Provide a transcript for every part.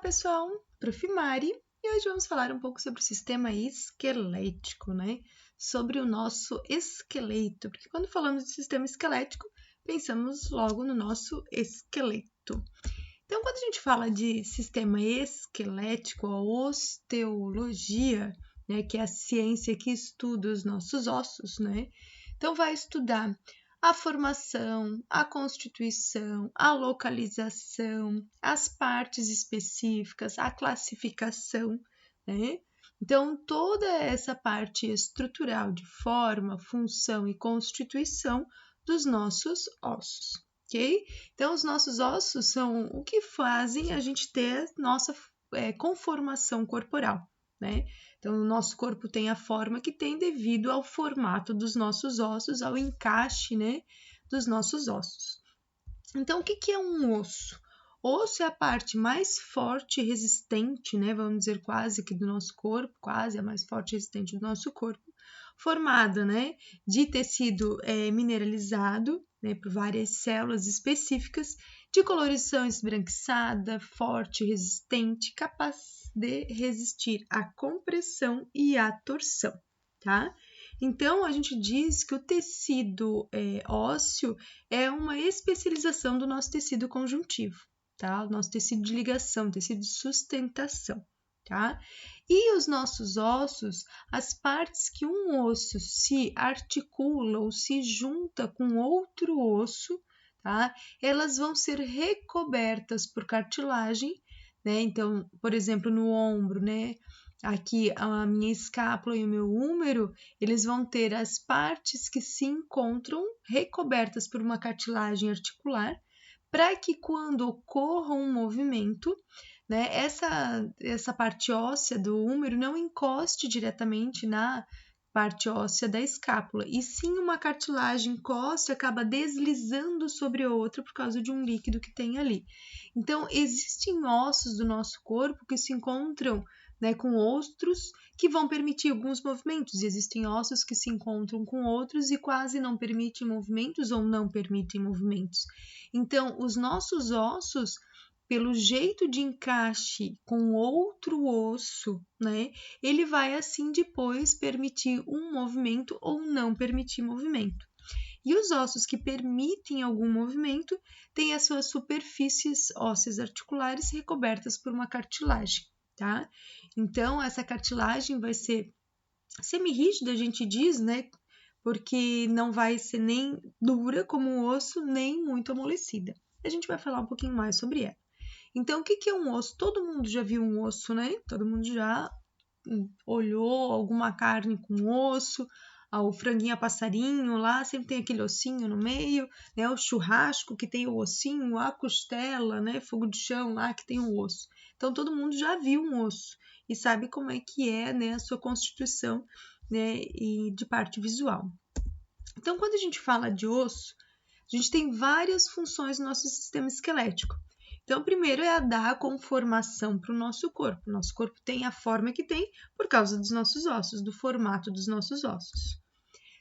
pessoal, Prof. Mari, e hoje vamos falar um pouco sobre o sistema esquelético, né? Sobre o nosso esqueleto, porque quando falamos de sistema esquelético, pensamos logo no nosso esqueleto. Então, quando a gente fala de sistema esquelético, a osteologia, né, que é a ciência que estuda os nossos ossos, né? Então, vai estudar a formação, a constituição, a localização, as partes específicas, a classificação, né? Então, toda essa parte estrutural de forma, função e constituição dos nossos ossos, ok? Então, os nossos ossos são o que fazem a gente ter nossa conformação corporal, né? Então, o nosso corpo tem a forma que tem devido ao formato dos nossos ossos, ao encaixe, né, dos nossos ossos. Então, o que é um osso? Osso é a parte mais forte e resistente, né, vamos dizer quase que do nosso corpo, quase a mais forte e resistente do nosso corpo, formada, né, de tecido mineralizado, né, por várias células específicas, de coloração esbranquiçada, forte, resistente, capaz de resistir à compressão e à torção, tá? Então, a gente diz que o tecido ósseo é uma especialização do nosso tecido conjuntivo, tá? O nosso tecido de ligação, tecido de sustentação, tá? E os nossos ossos, as partes que um osso se articula ou se junta com outro osso, tá? Elas vão ser recobertas por cartilagem, né? Então, por exemplo, no ombro, né? Aqui a minha escápula e o meu húmero, eles vão ter as partes que se encontram recobertas por uma cartilagem articular, para que quando ocorra um movimento, né, essa parte óssea do húmero não encoste diretamente na parte óssea da escápula, e sim uma cartilagem encosta e acaba deslizando sobre a outra por causa de um líquido que tem ali. Então, existem ossos do nosso corpo que se encontram, né, com outros que vão permitir alguns movimentos, e existem ossos que se encontram com outros e quase não permitem movimentos ou não permitem movimentos. Então, os nossos ossos, pelo jeito de encaixe com outro osso, né, ele vai assim depois permitir um movimento ou não permitir movimento. E os ossos que permitem algum movimento têm as suas superfícies ósseas articulares recobertas por uma cartilagem, tá? Então, essa cartilagem vai ser semi-rígida, a gente diz, né? Porque não vai ser nem dura como o osso, nem muito amolecida. A gente vai falar um pouquinho mais sobre ela. Então, o que é um osso? Todo mundo já viu um osso, né? Todo mundo já olhou alguma carne com osso, o franguinho a passarinho lá, sempre tem aquele ossinho no meio, né? O churrasco que tem o ossinho, a costela, né? Fogo de chão lá que tem o osso. Então, todo mundo já viu um osso e sabe como é que é, né, a sua constituição, né, e de parte visual. Então, quando a gente fala de osso, a gente tem várias funções no nosso sistema esquelético. Então, primeiro é a dar conformação para o nosso corpo. O nosso corpo tem a forma que tem por causa dos nossos ossos, do formato dos nossos ossos.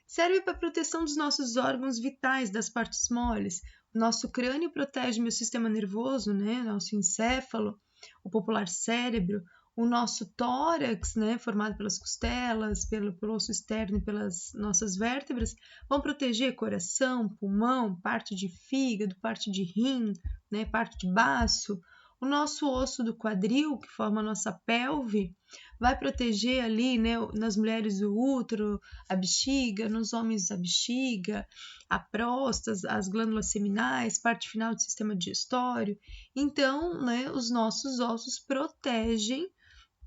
Serve para a proteção dos nossos órgãos vitais, das partes moles. O nosso crânio protege o meu sistema nervoso, né? Nosso encéfalo, o popular cérebro. O nosso tórax, né, formado pelas costelas, pelo osso externo e pelas nossas vértebras, vão proteger coração, pulmão, parte de fígado, parte de rim, né, parte de baço. O nosso osso do quadril, que forma a nossa pelve, vai proteger ali, né, nas mulheres o útero, a bexiga, nos homens a bexiga, a próstata, as glândulas seminais, parte final do sistema digestório. Então, né, os nossos ossos protegem,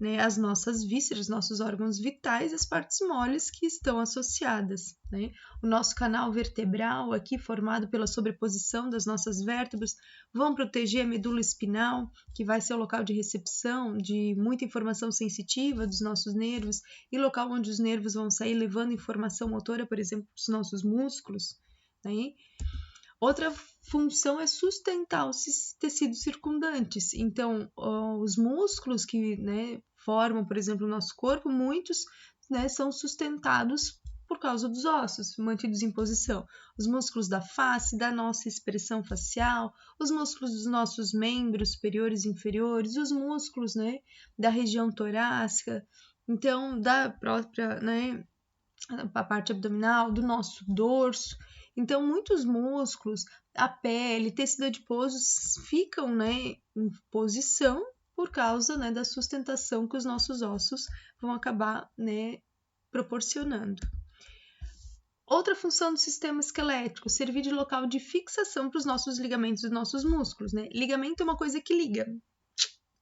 né, as nossas vísceras, nossos órgãos vitais, as partes moles que estão associadas, né? O nosso canal vertebral, aqui formado pela sobreposição das nossas vértebras, vão proteger a medula espinal, que vai ser o local de recepção de muita informação sensitiva dos nossos nervos e local onde os nervos vão sair levando informação motora, por exemplo, para os nossos músculos, né? Outra função é sustentar os tecidos circundantes. Então, os músculos que, né, formam, por exemplo, o nosso corpo, muitos, né, são sustentados por causa dos ossos mantidos em posição. Os músculos da face, da nossa expressão facial, os músculos dos nossos membros superiores e inferiores, os músculos, né, da região torácica, então da própria, né, a parte abdominal, do nosso dorso. Então, muitos músculos, a pele, tecido adiposo ficam, né, em posição por causa, né, da sustentação que os nossos ossos vão acabar, né, proporcionando. Outra função do sistema esquelético, servir de local de fixação para os nossos ligamentos e nossos músculos, né? Ligamento é uma coisa que liga,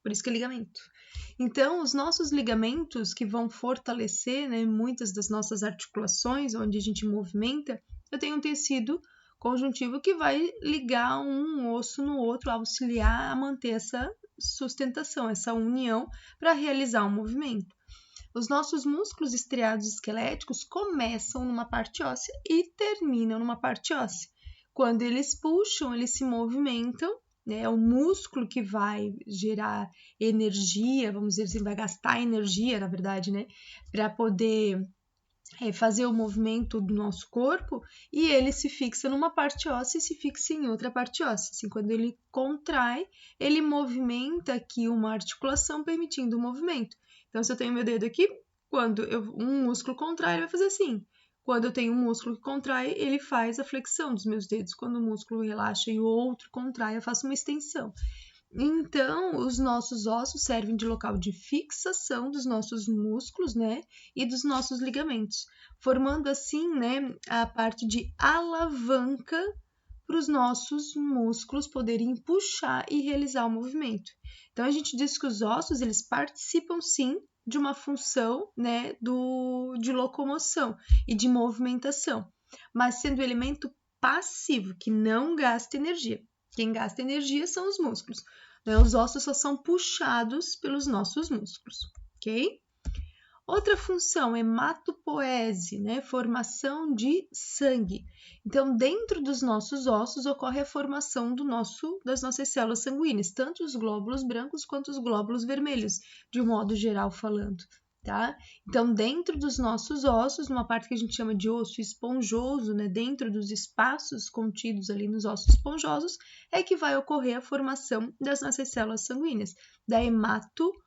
por isso que é ligamento. Então, os nossos ligamentos que vão fortalecer, né, muitas das nossas articulações, onde a gente movimenta, eu tenho um tecido conjuntivo que vai ligar um osso no outro, auxiliar a manter essa sustentação, essa união para realizar um movimento. Os nossos músculos estriados esqueléticos começam numa parte óssea e terminam numa parte óssea. Quando eles puxam, eles se movimentam, né? É o músculo que vai gerar energia, vamos dizer assim, vai gastar energia, na verdade, né? Para poder fazer o movimento do nosso corpo, e ele se fixa numa parte óssea e se fixa em outra parte óssea. Assim, quando ele contrai, ele movimenta aqui uma articulação, permitindo o movimento. Então, se eu tenho meu dedo aqui, quando um músculo contrai, ele vai fazer assim. Quando eu tenho um músculo que contrai, ele faz a flexão dos meus dedos. Quando o músculo relaxa e o outro contrai, eu faço uma extensão. Então, os nossos ossos servem de local de fixação dos nossos músculos, né, e dos nossos ligamentos, formando assim, né, a parte de alavanca para os nossos músculos poderem puxar e realizar o movimento. Então, a gente diz que os ossos, eles participam, sim, de uma função, né, de locomoção e de movimentação, mas sendo elemento passivo, que não gasta energia. Quem gasta energia são os músculos. Né? Os ossos só são puxados pelos nossos músculos, ok? Outra função, hematopoese, né? Formação de sangue. Então, dentro dos nossos ossos ocorre a formação das nossas células sanguíneas, tanto os glóbulos brancos quanto os glóbulos vermelhos, de um modo geral falando. Tá? Então, dentro dos nossos ossos, numa parte que a gente chama de osso esponjoso, né, dentro dos espaços contidos ali nos ossos esponjosos, é que vai ocorrer a formação das nossas células sanguíneas, da hematopoese,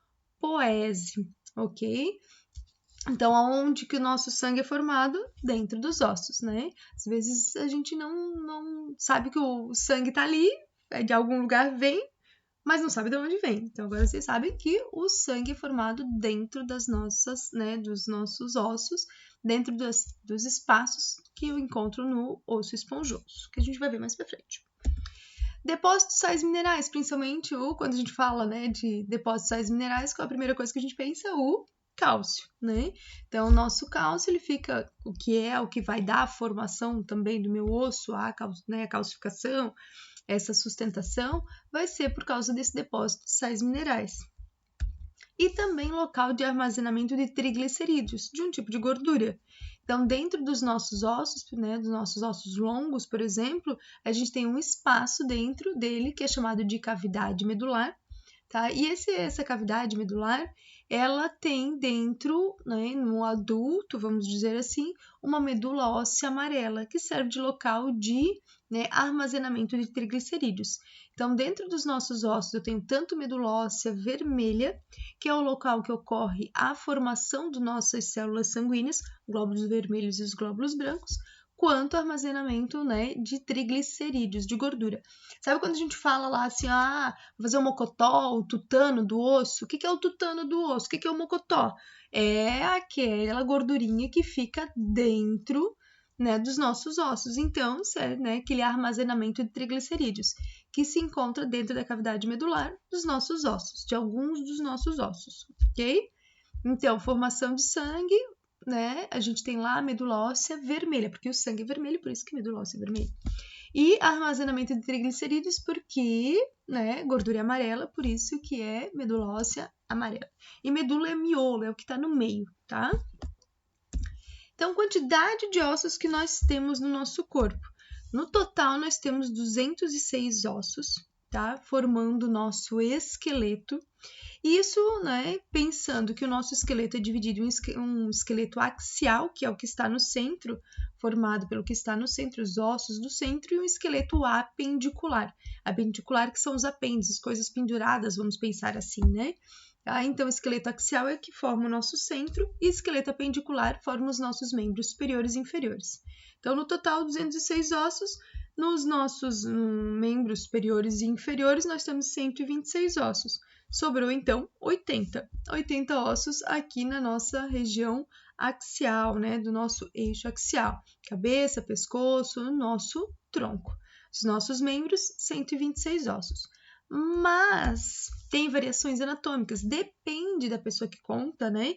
ok? Então, aonde que o nosso sangue é formado? Dentro dos ossos, né? Às vezes a gente não sabe que o sangue tá ali, de algum lugar vem, mas não sabe de onde vem. Então, agora vocês sabem que o sangue é formado dentro das nossas, né, dos nossos ossos, dentro dos espaços que eu encontro no osso esponjoso, que a gente vai ver mais pra frente. Depósitos de sais minerais, principalmente quando a gente fala, né, de depósitos de sais minerais, qual é a primeira coisa que a gente pensa? O cálcio, né? Então, o nosso cálcio, ele fica, o que vai dar a formação também do meu osso, a calcificação, essa sustentação, vai ser por causa desse depósito de sais minerais. E também local de armazenamento de triglicerídeos, de um tipo de gordura. Então, dentro dos nossos ossos, né, dos nossos ossos longos, por exemplo, a gente tem um espaço dentro dele que é chamado de cavidade medular, tá? E essa cavidade medular, ela tem dentro, né, no adulto, vamos dizer assim, uma medula óssea amarela, que serve de local de, né, armazenamento de triglicerídeos. Então, dentro dos nossos ossos, eu tenho tanto medula óssea vermelha, que é o local que ocorre a formação das nossas células sanguíneas, glóbulos vermelhos e os glóbulos brancos, quanto armazenamento, né, de triglicerídeos, de gordura. Sabe quando a gente fala lá assim, vou fazer o mocotó, o tutano do osso? O que é o tutano do osso? O que é o mocotó? É aquela gordurinha que fica dentro, né, dos nossos ossos. Então, é, né, aquele armazenamento de triglicerídeos que se encontra dentro da cavidade medular dos nossos ossos, de alguns dos nossos ossos, ok? Então, formação de sangue, né? A gente tem lá a medula óssea vermelha, porque o sangue é vermelho, por isso que a medula óssea é vermelha. E armazenamento de triglicerídeos, porque, né, gordura é amarela, por isso que é medula óssea amarela. E medula é miolo, é o que está no meio, tá? Então, quantidade de ossos que nós temos no nosso corpo. No total, nós temos 206 ossos, tá? Formando o nosso esqueleto. Isso, né, pensando que o nosso esqueleto é dividido em um esqueleto axial, que é o que está no centro, formado pelo que está no centro, os ossos do centro, e um esqueleto apendicular. Apendicular que são os apêndices, coisas penduradas, vamos pensar assim, né? Então, o esqueleto axial é que forma o nosso centro e o esqueleto apendicular forma os nossos membros superiores e inferiores. Então, no total, 206 ossos. Nos nossos membros superiores e inferiores, nós temos 126 ossos. Sobrou, então, 80 ossos aqui na nossa região axial, né, do nosso eixo axial. Cabeça, pescoço, no nosso tronco. Os nossos membros, 126 ossos. Mas tem variações anatômicas, depende da pessoa que conta, né?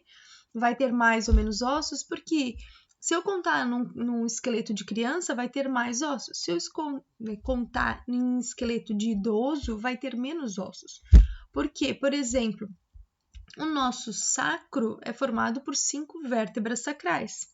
Vai ter mais ou menos ossos, porque se eu contar num esqueleto de criança, vai ter mais ossos. Se eu contar em esqueleto de idoso, vai ter menos ossos. Por quê? Por exemplo, o nosso sacro é formado por 5 vértebras sacrais,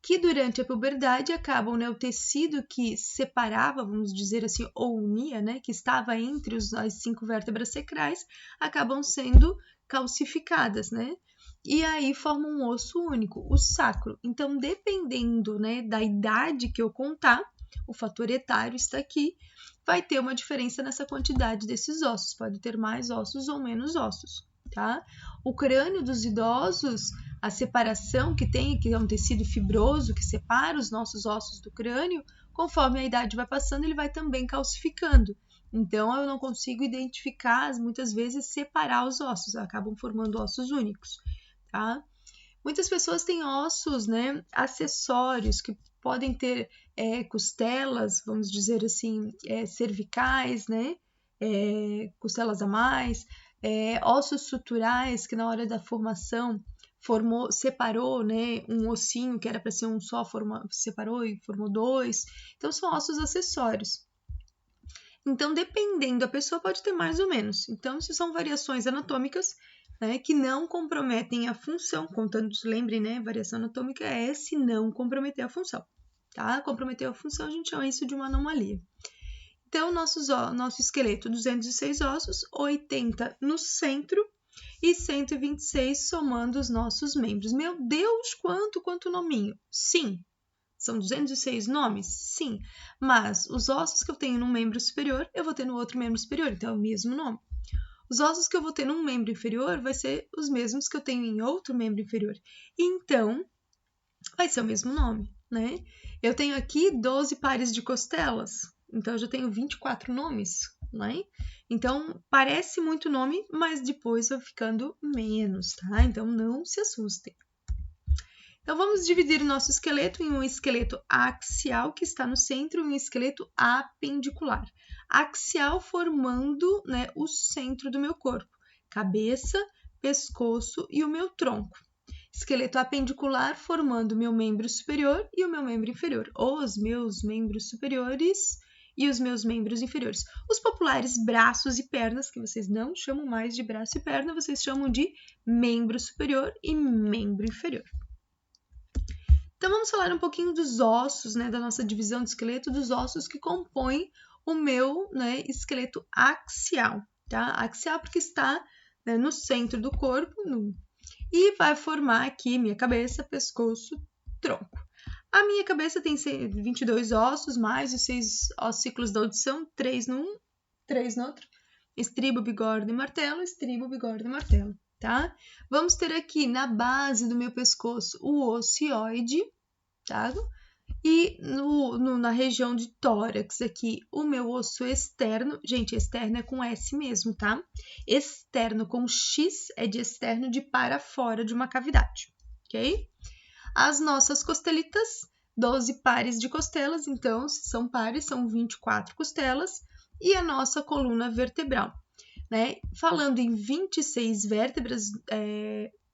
que durante a puberdade acabam, né, o tecido que separava, vamos dizer assim, ou unia, né, que estava entre as 5 vértebras sacrais, acabam sendo calcificadas, né? E aí forma um osso único, o sacro. Então, dependendo, né, da idade que eu contar, o fator etário está aqui, vai ter uma diferença nessa quantidade desses ossos. Pode ter mais ossos ou menos ossos, tá? O crânio dos idosos, a separação que tem, que é um tecido fibroso que separa os nossos ossos do crânio, conforme a idade vai passando, ele vai também calcificando. Então, eu não consigo identificar, muitas vezes, separar os ossos, acabam formando ossos únicos, tá? Muitas pessoas têm ossos, né, acessórios, que podem ter costelas, vamos dizer assim, cervicais, né, costelas a mais, ossos suturais, que na hora da formação separou, né, um ossinho que era para ser um só, separou e formou 2. Então, são ossos acessórios. Então, dependendo, a pessoa pode ter mais ou menos. Então, isso são variações anatômicas, né, que não comprometem a função. Contando, lembre, né, variação anatômica é se não comprometer a função. Tá? Comprometer a função, a gente chama isso de uma anomalia. Então, nosso esqueleto, 206 ossos, 80 no centro e 126 somando os nossos membros. Meu Deus, quanto nominho! Sim, são 206 nomes? Sim, mas os ossos que eu tenho num membro superior, eu vou ter no outro membro superior, então é o mesmo nome. Os ossos que eu vou ter num membro inferior vai ser os mesmos que eu tenho em outro membro inferior. Então, vai ser o mesmo nome, né? Eu tenho aqui 12 pares de costelas, então eu já tenho 24 nomes, né? Então, parece muito nome, mas depois vai ficando menos, tá? Então, não se assustem. Então, vamos dividir o nosso esqueleto em um esqueleto axial, que está no centro, e um esqueleto apendicular. Axial formando, né, o centro do meu corpo, cabeça, pescoço e o meu tronco. Esqueleto apendicular formando o meu membro superior e o meu membro inferior, os meus membros superiores e os meus membros inferiores. Os populares braços e pernas, que vocês não chamam mais de braço e perna, vocês chamam de membro superior e membro inferior. Então, vamos falar um pouquinho dos ossos, né, da nossa divisão do esqueleto, dos ossos que compõem o meu, né, esqueleto axial, tá? Axial porque está, né, no centro do corpo e vai formar aqui minha cabeça, pescoço, tronco. A minha cabeça tem 22 ossos, mais os 6 ossículos da audição, 3 num, 3 no outro. Estribo, bigorna e martelo, estribo, bigorna e martelo. Tá? Vamos ter aqui na base do meu pescoço o ocioide, tá? E na região de tórax aqui o meu osso externo, gente, externo é com S mesmo, tá? Externo com X é de externo, de para fora de uma cavidade, ok? As nossas costelitas, 12 pares de costelas, então se são pares, são 24 costelas, e a nossa coluna vertebral. Né? Falando em 26 vértebras,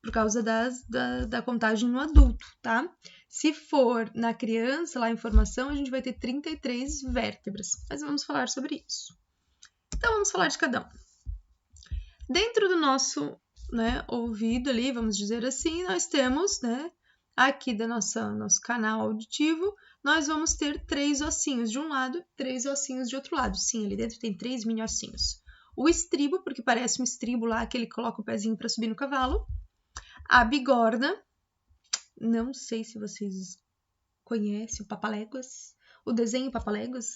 por causa da contagem no adulto, tá? Se for na criança, lá em formação, a gente vai ter 33 vértebras, mas vamos falar sobre isso. Então, vamos falar de cada um. Dentro do nosso, né, ouvido ali, vamos dizer assim, nós temos, né, aqui do nosso canal auditivo, nós vamos ter 3 ossinhos de um lado, 3 ossinhos de outro lado. Sim, ali dentro tem 3 mini ossinhos. O estribo, porque parece um estribo lá, que ele coloca o pezinho para subir no cavalo. A bigorna, não sei se vocês conhecem o Papaléguas, o desenho Papaléguas,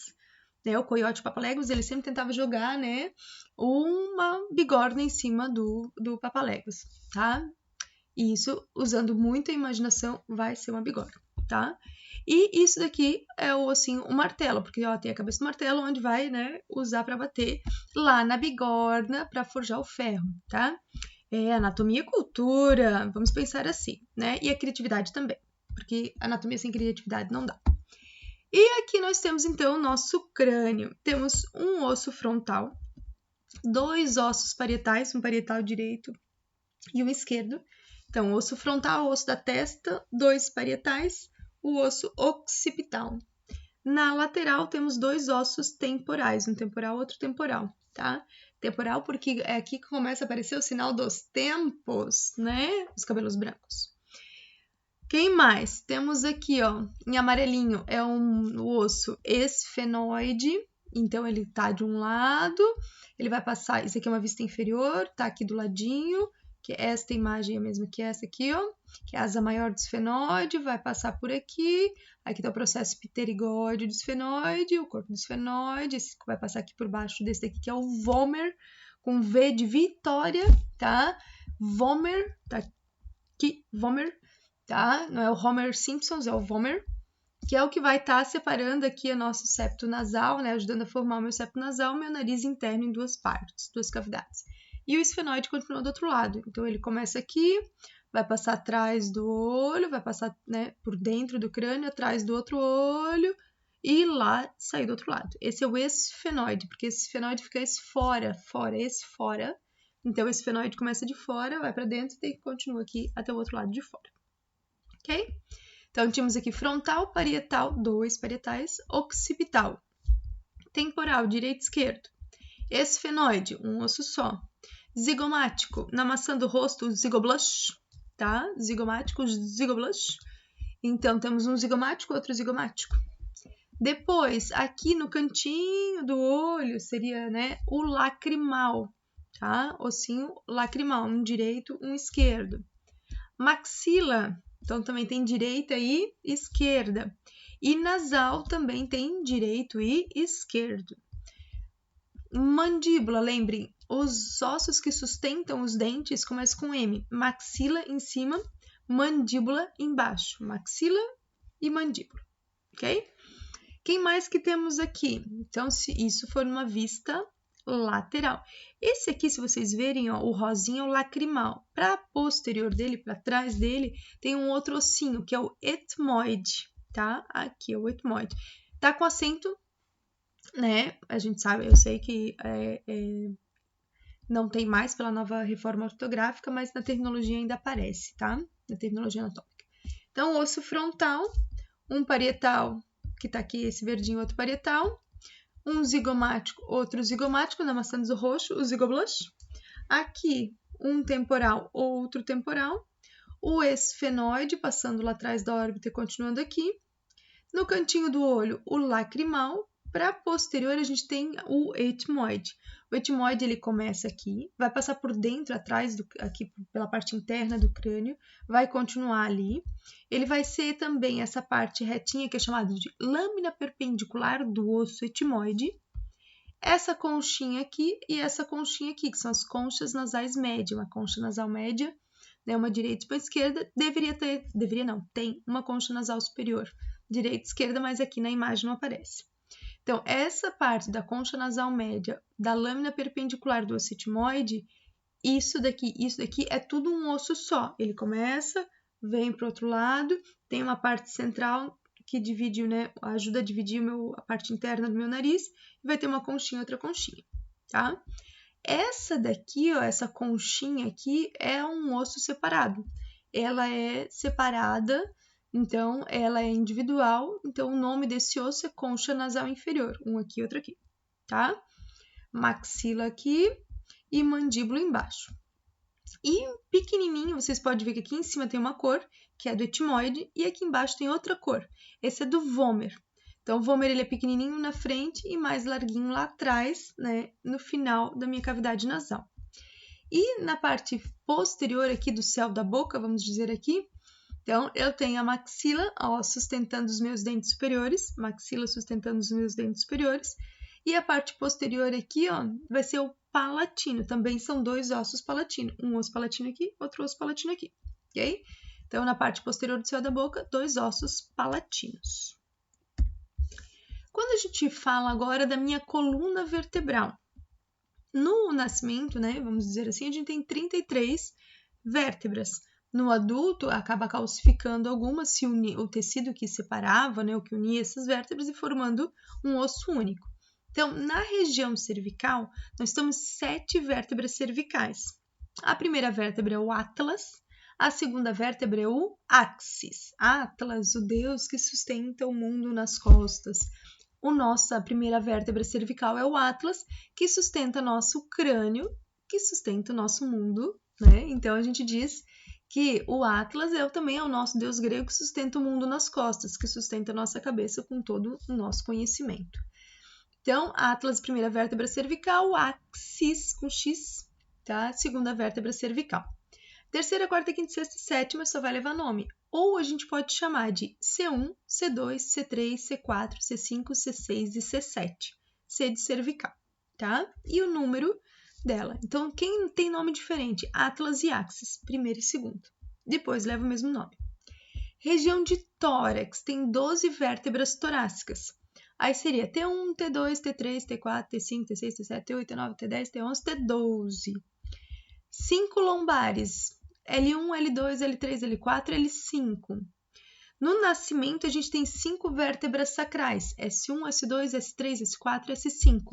né? O coiote Papaléguas, ele sempre tentava jogar, né, uma bigorna em cima do Papaléguas, tá? E isso, usando muita imaginação, vai ser uma bigorna, tá? E isso daqui é o ossinho, o martelo, porque ó, tem a cabeça do martelo, onde vai, né, usar para bater lá na bigorna para forjar o ferro, tá? É anatomia e cultura, vamos pensar assim, né? E a criatividade também, porque anatomia sem criatividade não dá. E aqui nós temos então o nosso crânio. Temos um osso frontal, 2 ossos parietais, um parietal direito e um esquerdo. Então, osso frontal, osso da testa, 2 parietais, o osso occipital. Na lateral temos 2 ossos temporais, um temporal, outro temporal, tá? Temporal porque é aqui que começa a aparecer o sinal dos tempos, né? Os cabelos brancos. Quem mais? Temos aqui, ó, em amarelinho, é o osso esfenoide. Então, ele tá de um lado, ele vai passar... Isso aqui é uma vista inferior, tá aqui do ladinho, que esta imagem é a mesma que essa aqui, ó, que é a asa maior do esfenóide, vai passar por aqui. Aqui tá o processo pterigóide do esfenóide, o corpo do esfenóide, esse que vai passar aqui por baixo desse daqui, que é o vômer, com V de Vitória, tá? Vômer, tá aqui, vômer, tá? Não é o Homer Simpson, é o vômer, que é o que vai estar separando aqui o nosso septo nasal, né? Ajudando a formar o meu septo nasal, meu nariz interno em 2 partes, 2 cavidades. E o esfenóide continua do outro lado. Então, ele começa aqui, vai passar atrás do olho, vai passar, né, por dentro do crânio, atrás do outro olho, e lá sair do outro lado. Esse é o esfenóide, porque esse esfenóide fica esse fora. Então, esse esfenóide começa de fora, vai para dentro e continua aqui até o outro lado de fora. Ok? Então, tínhamos aqui frontal, parietal, 2 parietais, occipital, temporal, direito e esquerdo, esfenoide, um osso só, zigomático, na maçã do rosto, zigoblush, tá? Zigomático, zigoblush. Então, temos um zigomático, outro zigomático. Depois, aqui no cantinho do olho, seria, né, o lacrimal, tá? Ossinho lacrimal, um direito, um esquerdo. Maxila, então também tem direita e esquerda. E nasal também tem direito e esquerdo. Mandíbula, lembrem, os ossos que sustentam os dentes começam com M. Maxila em cima, mandíbula embaixo. Maxila e mandíbula, ok? Quem mais que temos aqui? Então, se isso for uma vista lateral. Esse aqui, se vocês verem, ó, o rosinho é o lacrimal. Para posterior dele, para trás dele, tem um outro ossinho, que é o etmoide, tá? Aqui é o etmoide. Tá com acento, né? A gente sabe, eu sei que não tem mais pela nova reforma ortográfica, mas na terminologia ainda aparece, tá? Na terminologia anatômica. Então, osso frontal, um parietal, que tá aqui esse verdinho, outro parietal, um zigomático, outro zigomático, na maçã do roxo, o zigoblush. Aqui, um temporal, outro temporal. O esfenoide, passando lá atrás da órbita e continuando aqui. No cantinho do olho, o lacrimal. Para posterior, a gente tem o etmoide. O etmoide, ele começa aqui, vai passar por dentro, atrás, aqui pela parte interna do crânio, vai continuar ali. Ele vai ser também essa parte retinha, que é chamada de lâmina perpendicular do osso etmoide. Essa conchinha aqui e essa conchinha aqui, que são as conchas nasais médias. Uma concha nasal média, né, uma direita e uma esquerda. Tem uma concha nasal superior, direita e esquerda, mas aqui na imagem não aparece. Então, essa parte da concha nasal média, da lâmina perpendicular do osso etmoide, isso daqui é tudo um osso só. Ele começa, vem para o outro lado, tem uma parte central que divide, né, ajuda a dividir a parte interna do meu nariz, e vai ter uma conchinha, outra conchinha, tá? Essa daqui, ó, essa conchinha aqui, é um osso separado. Ela é separada, então ela é individual, então o nome desse osso é concha nasal inferior, um aqui, outro aqui, tá? Maxila aqui e mandíbula embaixo. E pequenininho, vocês podem ver que aqui em cima tem uma cor, que é do etimoide, e aqui embaixo tem outra cor. Esse é do vômer. Então, o vômer ele é pequenininho na frente e mais larguinho lá atrás, né, no final da minha cavidade nasal. E na parte posterior aqui do céu da boca, vamos dizer aqui, então eu tenho a maxila, ó, sustentando os meus dentes superiores, maxila sustentando os meus dentes superiores, e a parte posterior aqui, ó, vai ser o palatino, também são dois ossos palatinos, um osso palatino aqui, outro osso palatino aqui, ok? Então, na parte posterior do céu da boca, dois ossos palatinos. Quando a gente fala agora da minha coluna vertebral, no nascimento, né, vamos dizer assim, a gente tem 33 vértebras. No adulto, acaba calcificando algumas, se o tecido que separava, né, o que unia essas vértebras e formando um osso único. Então, na região cervical, nós temos 7 vértebras cervicais. A primeira vértebra é o Atlas, a segunda vértebra é o Axis. Atlas, o deus que sustenta o mundo nas costas. A primeira vértebra cervical é o Atlas, que sustenta nosso crânio, que sustenta o nosso mundo, né? Então, a gente diz que o Atlas também é o nosso deus grego que sustenta o mundo nas costas, que sustenta a nossa cabeça com todo o nosso conhecimento. Então, Atlas, primeira vértebra cervical, Axis, com X, tá? Segunda vértebra cervical. Terceira, quarta, quinta, sexta e sétima só vai levar nome. Ou a gente pode chamar de C1, C2, C3, C4, C5, C6 e C7. C de cervical, tá? E o número dela. Então, quem tem nome diferente? Atlas e Axis, primeira e segunda. Depois leva o mesmo nome. Região de tórax tem 12 vértebras torácicas. Aí seria T1, T2, T3, T4, T5, T6, T7, T8, T9, T10, T11, T12. 5 lombares. L1, L2, L3, L4, L5. No nascimento, a gente tem 5 vértebras sacrais, S1, S2, S3, S4, S5,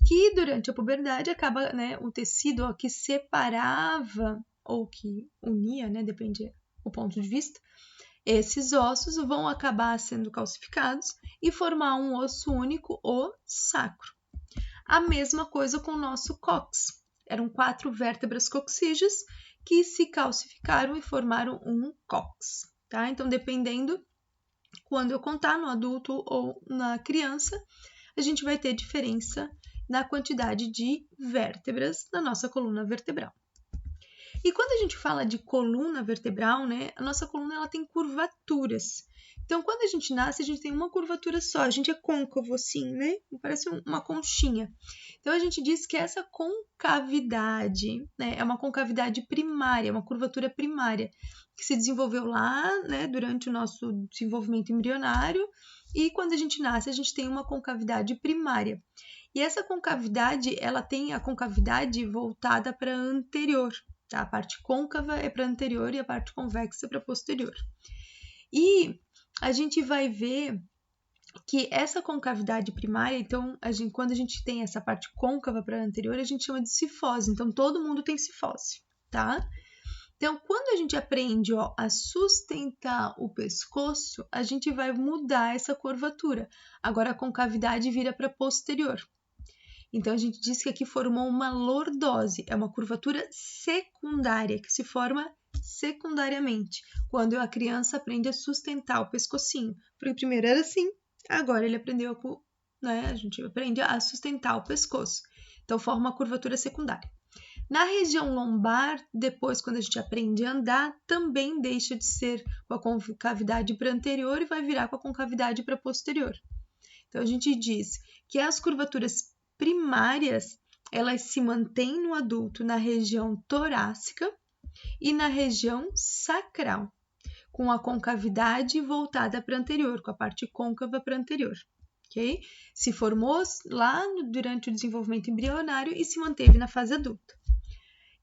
que durante a puberdade acaba, né, o tecido ó, que separava ou que unia, né, depende do ponto de vista, esses ossos vão acabar sendo calcificados e formar um osso único, o sacro. A mesma coisa com o nosso cóccix. Eram 4 vértebras coccígeas que se calcificaram e formaram um cóccix, tá? Então, dependendo quando eu contar no adulto ou na criança, a gente vai ter diferença na quantidade de vértebras da nossa coluna vertebral. E quando a gente fala de coluna vertebral, né, a nossa coluna ela tem curvaturas. Então, quando a gente nasce, a gente tem uma curvatura só, a gente é côncavo assim, né? Parece uma conchinha. Então, a gente diz que essa concavidade, né, é uma concavidade primária, uma curvatura primária, que se desenvolveu lá, né, durante o nosso desenvolvimento embrionário, e quando a gente nasce, a gente tem uma concavidade primária. E essa concavidade, ela tem a concavidade voltada para a anterior, tá? A parte côncava é para anterior e a parte convexa é para posterior. E a gente vai ver que essa concavidade primária, então, quando a gente tem essa parte côncava para anterior, a gente chama de cifose. Então, todo mundo tem cifose, tá? Então, quando a gente aprende a sustentar o pescoço, a gente vai mudar essa curvatura. Agora, a concavidade vira para posterior. Então, a gente diz que aqui formou uma lordose, é uma curvatura secundária, que se forma secundariamente, quando a criança aprende a sustentar o pescocinho. Porque primeiro era assim, agora ele aprendeu a gente aprende a sustentar o pescoço. Então, forma uma curvatura secundária. Na região lombar, depois, quando a gente aprende a andar, também deixa de ser com a concavidade para anterior e vai virar com a concavidade para posterior. Então, a gente diz que as curvaturas primárias, elas se mantêm no adulto na região torácica e na região sacral, com a concavidade voltada para anterior, com a parte côncava para anterior. Okay? Se formou lá durante o desenvolvimento embrionário e se manteve na fase adulta.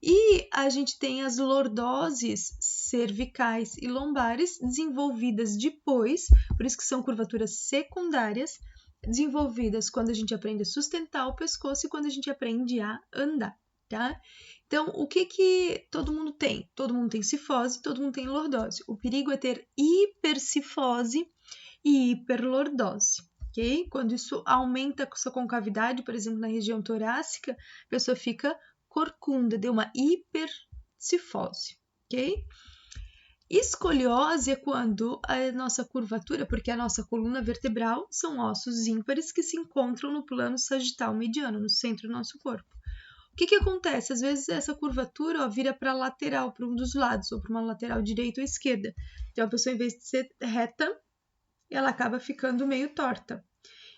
E a gente tem as lordoses cervicais e lombares desenvolvidas depois, por isso que são curvaturas secundárias, desenvolvidas quando a gente aprende a sustentar o pescoço e quando a gente aprende a andar, tá? Então, o que todo mundo tem? Todo mundo tem cifose, todo mundo tem lordose. O perigo é ter hipercifose e hiperlordose, ok? Quando isso aumenta a sua concavidade, por exemplo, na região torácica, a pessoa fica corcunda, deu uma cifose, ok? Escoliose é quando a nossa curvatura, porque a nossa coluna vertebral são ossos ímpares que se encontram no plano sagital mediano, no centro do nosso corpo. O que acontece? Às vezes essa curvatura vira para a lateral, para um dos lados, ou para uma lateral direita ou esquerda. Então a pessoa, em vez de ser reta, ela acaba ficando meio torta.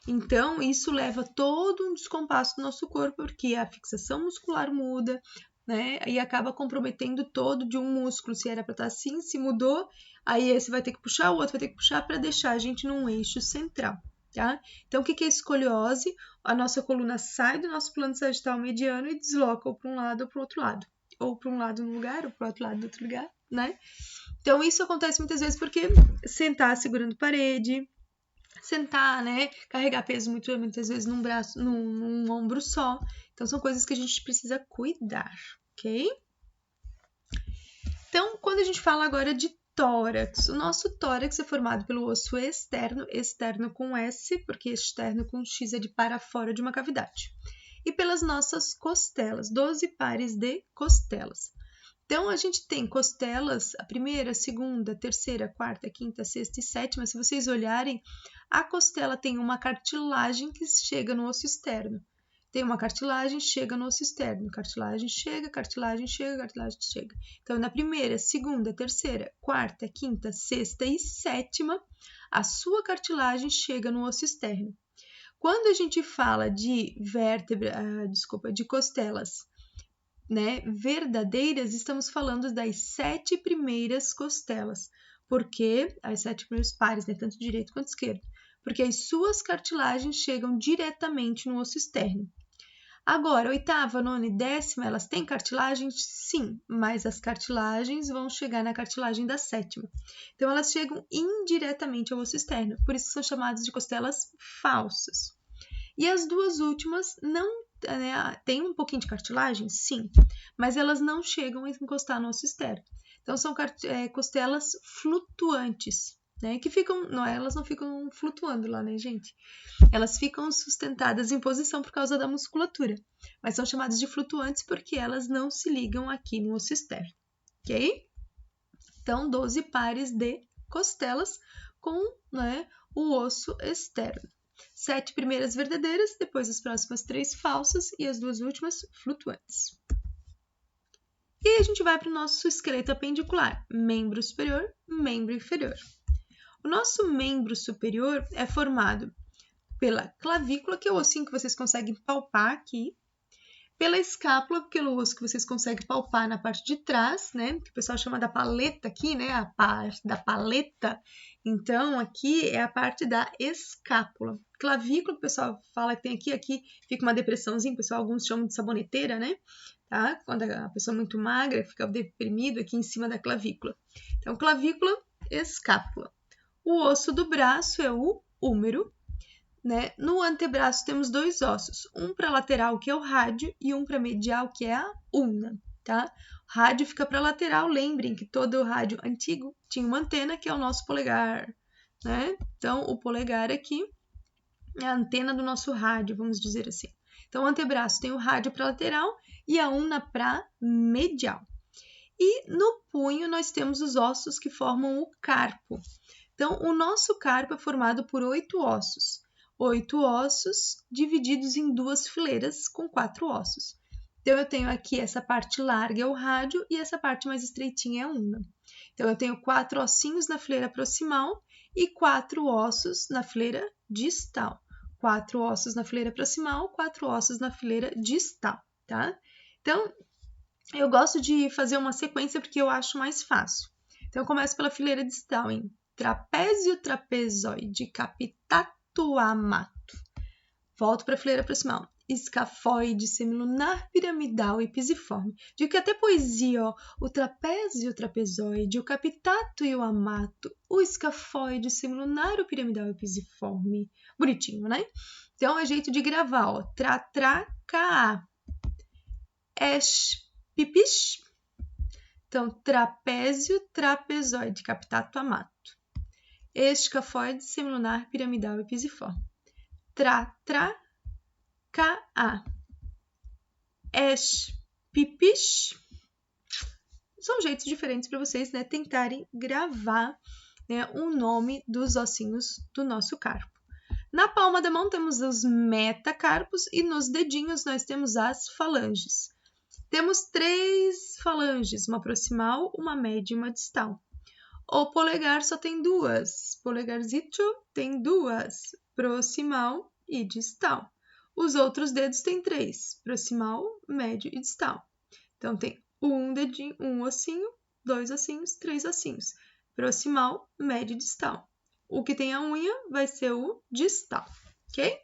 Então isso leva todo um descompasso do nosso corpo, porque a fixação muscular muda, né? E acaba comprometendo todo de um músculo. Se era para estar assim, se mudou, aí esse vai ter que puxar, o outro vai ter que puxar para deixar a gente num eixo central, tá? Então, o que é escoliose? A nossa coluna sai do nosso plano sagital mediano e desloca ou para um lado ou para o outro lado. Ou para um lado num lugar, ou para o outro lado do outro lugar, né? Então, isso acontece muitas vezes porque sentar segurando parede, sentar, né? Carregar peso muitas vezes num braço, num ombro só. Então, são coisas que a gente precisa cuidar, ok? Então, quando a gente fala agora de tórax, o nosso tórax é formado pelo osso externo, externo com S, porque externo com X é de para fora de uma cavidade, e pelas nossas costelas, 12 pares de costelas. Então, a gente tem costelas, a primeira, a segunda, a terceira, a quarta, a quinta, a sexta e sétima. Se vocês olharem, a costela tem uma cartilagem que chega no osso externo. Tem uma cartilagem, chega no osso externo. Cartilagem chega, cartilagem chega, cartilagem chega. Então, na primeira, segunda, terceira, quarta, quinta, sexta e sétima, a sua cartilagem chega no osso externo. Quando a gente fala de de costelas, né, verdadeiras, estamos falando das 7 primeiras costelas, porque as 7 primeiros pares, né, tanto direito quanto esquerdo, porque as suas cartilagens chegam diretamente no osso externo. Agora, oitava, nona e décima, elas têm cartilagens? Sim, mas as cartilagens vão chegar na cartilagem da sétima. Então, elas chegam indiretamente ao osso externo, por isso são chamadas de costelas falsas. E as duas últimas não tem um pouquinho de cartilagem? Sim, mas elas não chegam a encostar no osso externo. Então, são costelas flutuantes, né? Que ficam, não, elas não ficam flutuando lá, né, gente? Elas ficam sustentadas em posição por causa da musculatura, mas são chamadas de flutuantes porque elas não se ligam aqui no osso externo, ok? Então, 12 pares de costelas com, né, o osso externo. 7 primeiras verdadeiras, depois as próximas 3 falsas e as 2 últimas flutuantes. E a gente vai para o nosso esqueleto apendicular, membro superior, membro inferior. O nosso membro superior é formado pela clavícula, que é o ossinho que vocês conseguem palpar aqui, pela escápula, que é o osso que vocês conseguem palpar na parte de trás, né? Que o pessoal chama da paleta aqui, né? A parte da paleta. Então, aqui é a parte da escápula. Clavícula, o pessoal fala que tem aqui fica uma depressãozinha, pessoal, alguns chamam de saboneteira, né? Tá? Quando a pessoa é muito magra, fica deprimido aqui em cima da clavícula. Então, clavícula, escápula. O osso do braço é o húmero, né? No antebraço temos 2 ossos, um para lateral, que é o rádio, e um para medial, que é a ulna, tá? O rádio fica para lateral, lembrem que todo o rádio antigo tinha uma antena, que é o nosso polegar, né? Então, o polegar aqui é a antena do nosso rádio, vamos dizer assim. Então, o antebraço tem o rádio para lateral e a ulna para medial. E no punho nós temos os ossos que formam o carpo. Então, o nosso carpo é formado por 8 ossos. 8 ossos divididos em 2 fileiras com 4 ossos. Então, eu tenho aqui essa parte larga é o rádio e essa parte mais estreitinha é a ulna. Então, eu tenho 4 ossinhos na fileira proximal e 4 ossos na fileira distal. 4 ossos na fileira proximal, 4 ossos na fileira distal, tá? Então, eu gosto de fazer uma sequência porque eu acho mais fácil. Então, eu começo pela fileira distal em trapézio, trapezoide, capitato, amato. Volto para a fileira proximal. Escafoide, semilunar, piramidal e pisiforme. Digo que até poesia, ó. O trapézio, o trapezoide, o capitato e o amato. O escafoide, semilunar, o piramidal e o pisiforme. Bonitinho, né? Então, é jeito de gravar, ó. Tra, tra, ca, esh, pipis. Então, trapézio, trapezoide, capitato, amato. Escafoide, semilunar, piramidal e pisiforme. Tra, tra, ca, a. Esh, pipis. são jeitos diferentes para vocês, né, tentarem gravar, né, o nome dos ossinhos do nosso carpo. Na palma da mão temos os metacarpos e nos dedinhos nós temos as falanges. Temos 3 falanges, uma proximal, uma média e uma distal. O polegar só tem 2, polegarzito tem 2, proximal e distal. Os outros dedos têm 3, proximal, médio e distal. Então, tem um dedinho, um ossinho, 2 ossinhos, 3 ossinhos. Proximal, médio e distal. O que tem a unha vai ser o distal, ok?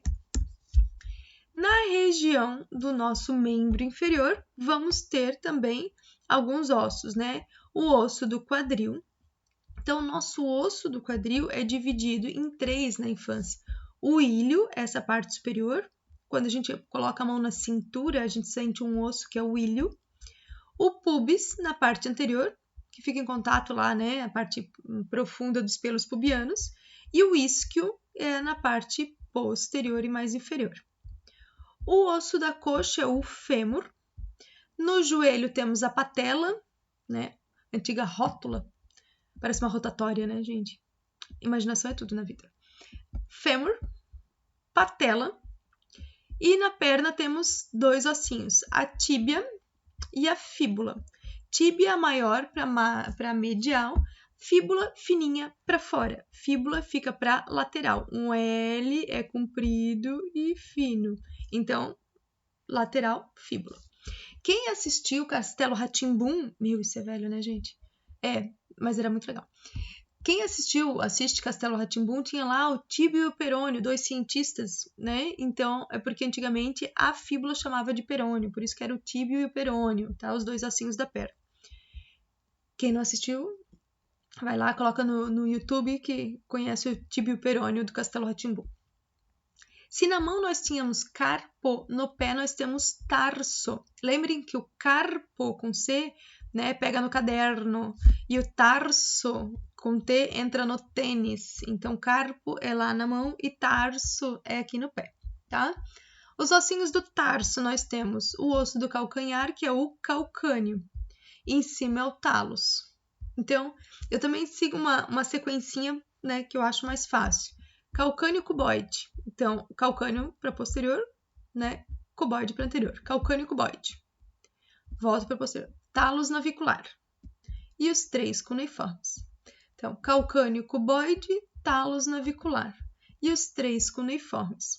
Na região do nosso membro inferior, vamos ter também alguns ossos, né? O osso do quadril. Então, o nosso osso do quadril é dividido em 3 na infância. O ilho, essa parte superior. Quando a gente coloca a mão na cintura, a gente sente um osso que é o ilho. O pubis, na parte anterior, que fica em contato lá, né? A parte profunda dos pelos pubianos. E o isquio é na parte posterior e mais inferior. O osso da coxa é o fêmur. No joelho temos a patela, né? Antiga rótula. Parece uma rotatória, né, gente? Imaginação é tudo na vida. Fêmur, patela. E na perna temos 2 ossinhos, a tíbia e a fíbula. Tíbia maior para medial, fíbula fininha para fora. Fíbula fica para lateral. Um L é comprido e fino. Então, lateral, fíbula. Quem assistiu Castelo Rá-Tim-Bum, meu, isso é velho, né, gente? Mas era muito legal. Quem assiste Castelo Rá-Tim-Bum, tinha lá o tíbio e o perônio, 2 cientistas, né? Então, é porque antigamente a fíbula chamava de perônio, por isso que era o tíbio e o perônio, tá? Os 2 ossinhos da perna. Quem não assistiu, vai lá, coloca no YouTube que conhece o tíbio e o perônio do Castelo Rá-Tim-Bum. Se na mão nós tínhamos carpo, no pé nós temos tarso. Lembrem que o carpo com C, né, pega no caderno, e o tarso com T entra no tênis. Então, carpo é lá na mão e tarso é aqui no pé, tá? Os ossinhos do tarso nós temos o osso do calcanhar, que é o calcânio. E em cima é o talos. Então, eu também sigo uma sequencinha, né, que eu acho mais fácil. Calcânio cuboide. Então, calcânio para posterior, né? Cuboide para anterior. Calcânio cuboide. Volta para posterior. Talos navicular. E os 3 cuneiformes. Então, calcânio cuboide, talos navicular. E os 3 cuneiformes.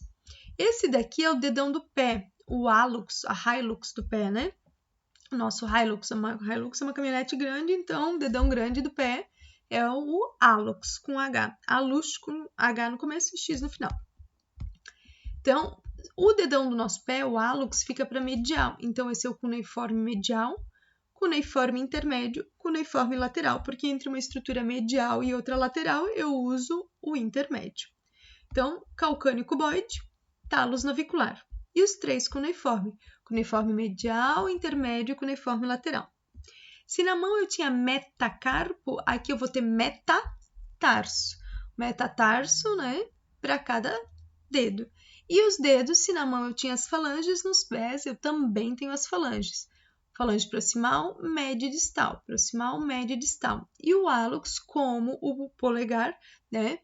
Esse daqui é o dedão do pé, o hálux, a hilux do pé, né? O nosso hilux é uma caminhonete grande, então, o dedão grande do pé é o hálux com H. Hálux com H no começo e X no final. Então, o dedão do nosso pé, o hálux, fica para medial. Então, esse é o cuneiforme medial, cuneiforme intermédio, cuneiforme lateral, porque entre uma estrutura medial e outra lateral eu uso o intermédio. Então, calcânio cuboide, talos navicular. E os 3 cuneiforme, cuneiforme medial, intermédio e cuneiforme lateral. Se na mão eu tinha metacarpo, aqui eu vou ter metatarso. Metatarso, né, para cada dedo. E os dedos, se na mão eu tinha as falanges, nos pés eu também tenho as falanges. Falange proximal, média e distal. Proximal, média e distal. E o hálux, como o polegar, né?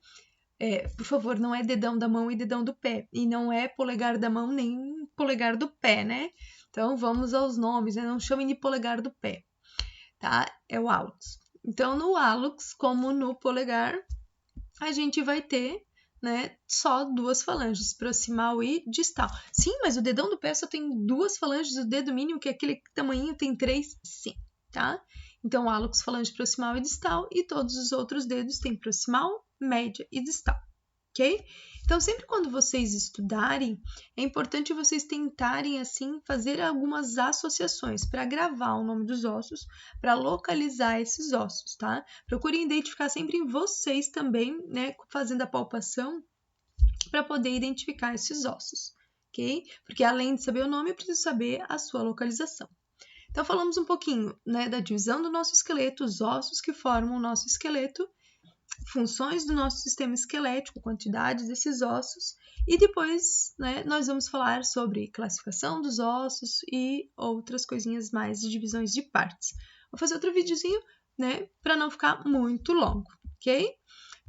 Por favor, não é dedão da mão e dedão do pé. E não é polegar da mão nem polegar do pé, né? Então, vamos aos nomes, né? Não chamem de polegar do pé. Tá? É o hálux. Então, no hálux, como no polegar, a gente vai ter, né, só 2 falanges, proximal e distal. Sim, mas o dedão do pé só tem 2 falanges, o dedo mínimo, que é aquele tamanhinho, tem 3, sim, tá? Então, hálux, falange proximal e distal, e todos os outros dedos têm proximal, média e distal, ok? Então, sempre quando vocês estudarem, é importante vocês tentarem, assim, fazer algumas associações para gravar o nome dos ossos, para localizar esses ossos, tá? Procurem identificar sempre em vocês também, né, fazendo a palpação, para poder identificar esses ossos, ok? Porque além de saber o nome, eu preciso saber a sua localização. Então, falamos um pouquinho, né, da divisão do nosso esqueleto, os ossos que formam o nosso esqueleto, funções do nosso sistema esquelético, quantidades desses ossos, e depois, né, nós vamos falar sobre classificação dos ossos e outras coisinhas mais de divisões de partes. vou fazer outro videozinho, né, para não ficar muito longo, ok?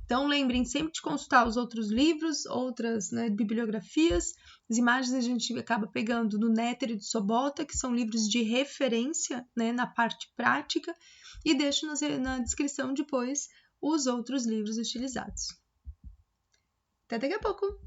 Então, lembrem sempre de consultar os outros livros, outras, né, bibliografias. As imagens a gente acaba pegando do Netter e do Sobota, que são livros de referência, né, na parte prática, e deixo na descrição depois os outros livros utilizados. Até daqui a pouco!